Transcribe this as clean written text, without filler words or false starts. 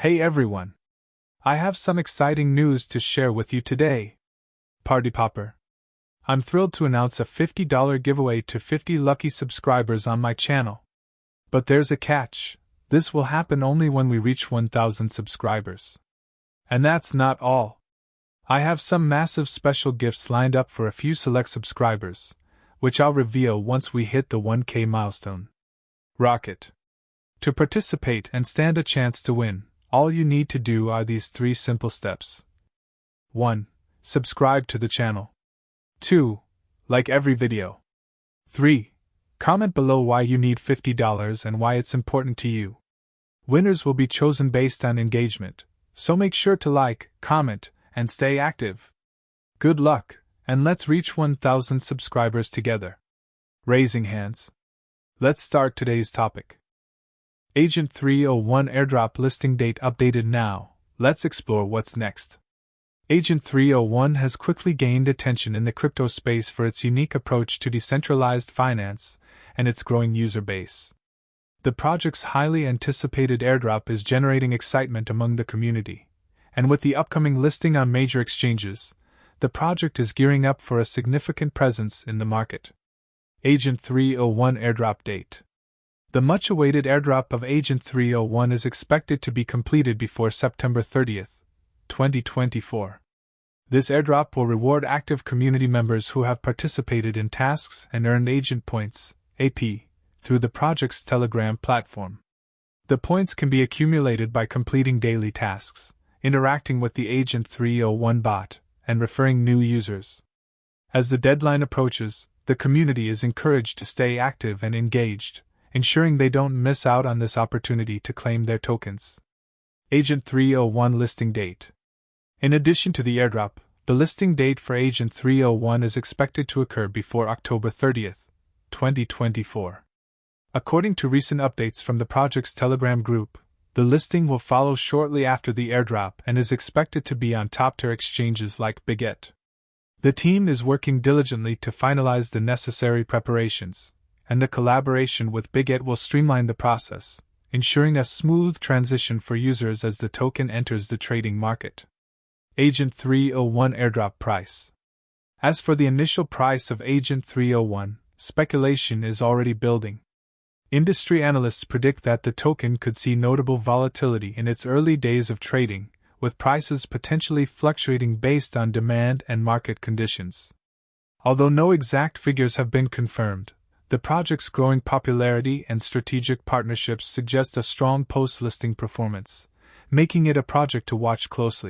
Hey everyone! I have some exciting news to share with you today. Party Popper. I'm thrilled to announce a $50 giveaway to 50 lucky subscribers on my channel. But there's a catch. This will happen only when we reach 1,000 subscribers. And that's not all. I have some massive special gifts lined up for a few select subscribers, which I'll reveal once we hit the 1K milestone. Rocket. To participate and stand a chance to win, all you need to do are these 3 simple steps. 1. Subscribe to the channel. 2. Like every video. 3. Comment below why you need $50 and why it's important to you. Winners will be chosen based on engagement, so make sure to like, comment, and stay active. Good luck, and let's reach 1,000 subscribers together. Raising hands. Let's start today's topic. Agent 301 airdrop listing date updated now. Let's explore what's next. Agent 301 has quickly gained attention in the crypto space for its unique approach to decentralized finance and its growing user base. The project's highly anticipated airdrop is generating excitement among the community, and with the upcoming listing on major exchanges, the project is gearing up for a significant presence in the market. Agent 301 airdrop date. The much-awaited airdrop of Agent 301 is expected to be completed before September 30th, 2024. This airdrop will reward active community members who have participated in tasks and earned agent points, AP, through the project's Telegram platform. The points can be accumulated by completing daily tasks, interacting with the Agent 301 bot, and referring new users. As the deadline approaches, the community is encouraged to stay active and engaged, ensuring they don't miss out on this opportunity to claim their tokens. Agent 301 listing date. In addition to the airdrop, the listing date for Agent 301 is expected to occur before October 30th, 2024. According to recent updates from the project's Telegram group, the listing will follow shortly after the airdrop and is expected to be on top-tier exchanges like Biget. The team is working diligently to finalize the necessary preparations, and the collaboration with Biget will streamline the process, ensuring a smooth transition for users as the token enters the trading market. Agent 301 airdrop price. As for the initial price of Agent 301, speculation is already building. Industry analysts predict that the token could see notable volatility in its early days of trading, with prices potentially fluctuating based on demand and market conditions. Although no exact figures have been confirmed, the project's growing popularity and strategic partnerships suggest a strong post-listing performance, making it a project to watch closely.